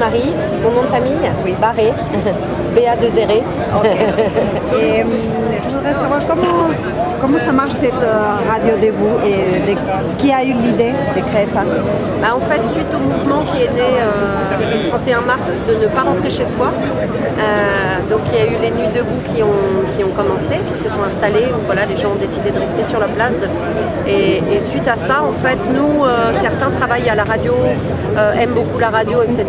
Marie. Mon nom de famille, oui, Barré, BA2RE. Okay. Et je voudrais savoir comment ça marche cette radio debout et qui a eu l'idée de créer ça? En fait, suite au mouvement qui est né le 31 mars de ne pas rentrer chez soi, donc il y a eu les nuits debout qui ont commencé, qui se sont installées, où voilà, les gens ont décidé de rester sur la place. Et suite à ça, en fait, nous, certains travaillent à la radio, aiment beaucoup la radio, etc.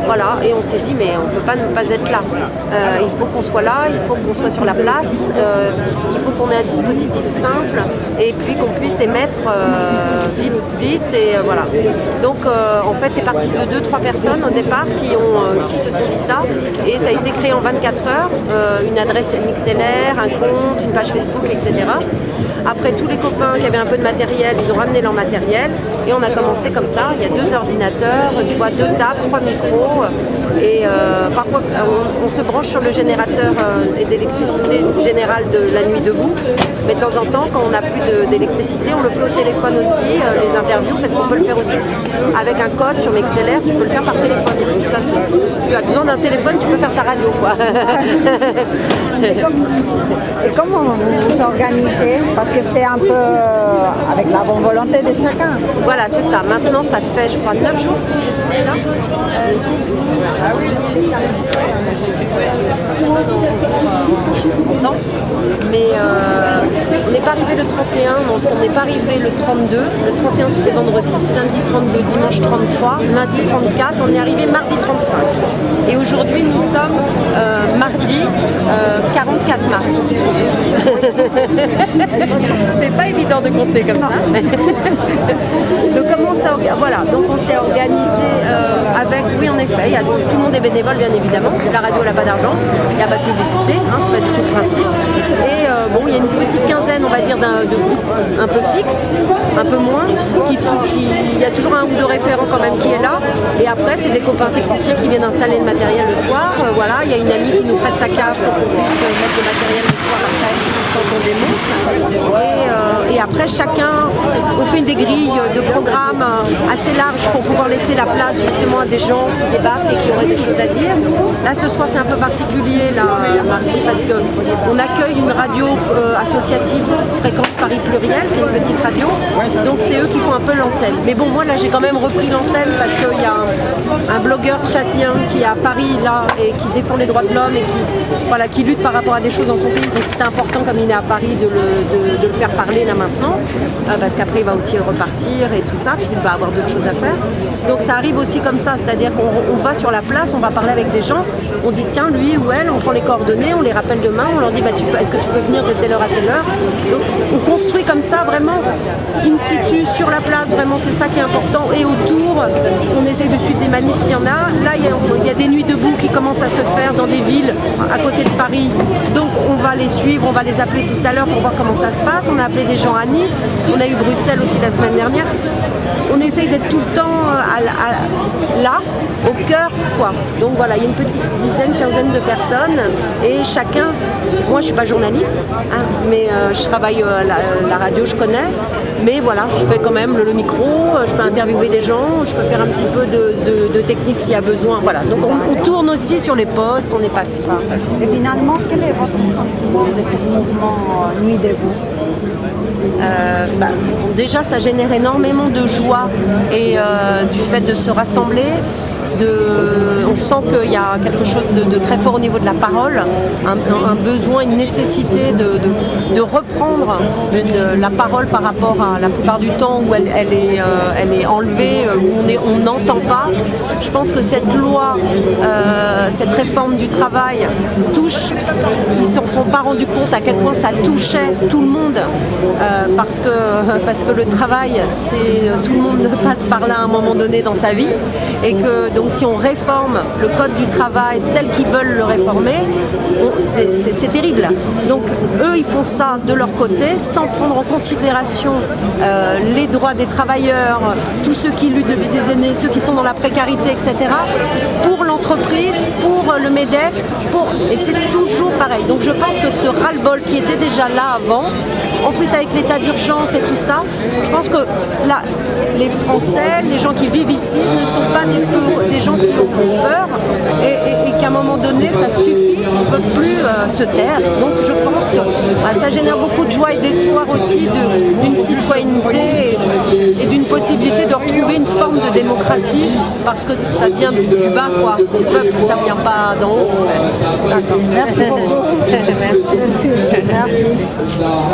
Voilà, et on s'est dit, mais on ne peut pas ne pas être là. Il faut qu'on soit là, il faut qu'on soit sur la place, il faut qu'on ait un dispositif simple et puis qu'on puisse émettre vite et voilà. Donc en fait c'est parti de 2-3 personnes au départ qui se sont dit ça et ça a été créé en 24 heures, une adresse MXLR, un compte, une page Facebook, etc. Après tous les copains qui avaient un peu de matériel, ils ont ramené leur matériel et on a commencé comme ça. Il y a 2 ordinateurs, tu vois, 2 tables, 3 micros et parfois on se branche sur le générateur d'électricité générale de la nuit debout. Mais de temps en temps, quand on n'a plus d'électricité, on le fait au téléphone aussi, les interviews, parce qu'on peut le faire aussi avec un code sur MXLR, tu peux le faire par téléphone. Donc ça, tu as besoin d'un téléphone, tu peux faire ta radio, quoi. Et comment vous vous organisez? Parce que c'est un peu avec la bonne volonté de chacun. Voilà, c'est ça. Maintenant, ça fait, je crois, 9 jours. Mais on n'est pas arrivé le 31, on n'est pas arrivé le 32. Le 31 c'était vendredi, samedi 32, dimanche 33, lundi 34, on est arrivé mardi 35. Et aujourd'hui nous sommes mardi 44 mars. C'est pas évident de compter comme ça. Donc comment ça, voilà, donc on s'est organisé avec, oui en effet, tout le monde est bénévole bien évidemment, la radio n'a pas d'argent, il n'y a pas de publicité, hein, c'est pas du tout le principe. Et bon, il y a une petite quinzaine, on va dire, de groupes un peu fixes, un peu moins, il y a toujours un ou 2 référents quand même qui est là. Et après, c'est des copains techniciens qui viennent installer le matériel le soir. Voilà, il y a une amie qui nous prête sa cave pour qu'on puisse mettre le matériel le soir après quand on démonte. Et après, chacun, on fait des grilles de programmes assez larges pour pouvoir laisser la place justement à des gens qui débarquent et qui auraient des choses à dire. Là, ce soir, c'est un peu particulier, là, mardi, parce qu'on accueille une radio associative, Fréquence Paris Pluriel, qui est une petite radio. Donc, c'est eux qui font un peu l'antenne. Mais bon, moi, là, j'ai quand même repris l'antenne parce qu'il y a un blogueur tchadien qui est à Paris, là, et qui défend les droits de l'homme et qui lutte par rapport à des choses dans son pays. Donc, c'était important, comme il est à Paris, de le faire parler là maintenant, parce qu'après, il va aussi repartir et tout ça, puis il va avoir d'autres choses à faire. Donc, ça arrive aussi comme ça, c'est-à-dire qu'on va sur la place, on va parler avec des gens, on dit tiens, lui ou elle, on prend les coordonnées, on les rappelle demain, on leur dit bah, est-ce que tu peux venir de telle heure à telle heure. Donc, on construit comme ça, vraiment, in situ, sur la place, vraiment, c'est ça qui est important. Et autour, on essaye de suivre des manifs s'il y en a. Là, il y a des nuits debout qui commencent à se faire dans des villes à côté de Paris. Donc, on va les suivre, on va les appeler tout à l'heure pour voir comment ça se passe. On a appelé des gens à Nice, on a eu Bruxelles aussi la semaine dernière. On essaye d'être tout le temps là, au cœur, quoi. Donc voilà, il y a une petite quinzaine de personnes et chacun, moi je suis pas journaliste, hein, mais je travaille à la radio, je connais, mais voilà, je fais quand même le micro, je peux interviewer des gens, je peux faire un petit peu de technique s'il y a besoin, voilà. Donc on tourne aussi sur les postes, on n'est pas fixe. Et finalement, quel est votre sentiment de ce mouvement Nuit debout? Déjà ça génère énormément de joie et du fait de se rassembler, on sent qu'il y a quelque chose de très fort au niveau de la parole, un besoin, une nécessité de reprendre la parole par rapport à la plupart du temps où elle est enlevée, où on n'entend pas. Je pense que cette loi, cette réforme du travail touche, ils ne se sont pas rendus compte à quel point ça touchait tout le monde, parce que le travail, tout le monde passe par là à un moment donné dans sa vie, et que donc si on réforme le code du travail tel qu'ils veulent le réformer, c'est terrible. Donc eux, ils font ça de leur côté sans prendre en considération les droits des travailleurs, tous ceux qui luttent depuis des années, ceux qui sont dans la précarité, etc. pour l'entreprise, pour le MEDEF, et c'est toujours pareil. Donc je pense que ce ras-le-bol qui était déjà là avant, en plus avec l'état d'urgence et tout ça, je pense que là, les Français, les gens qui vivent ici ne sont pas des gens qui ont peur et qu'à un moment donné ça suffit, on ne peut plus se taire. Donc je pense que ça génère beaucoup de joie et d'espoir aussi d'une citoyenneté et d'une possibilité de retrouver une forme de démocratie parce que ça vient du bas, quoi, du peuple, ça ne vient pas d'en haut en fait. D'accord, merci beaucoup. Merci. Merci.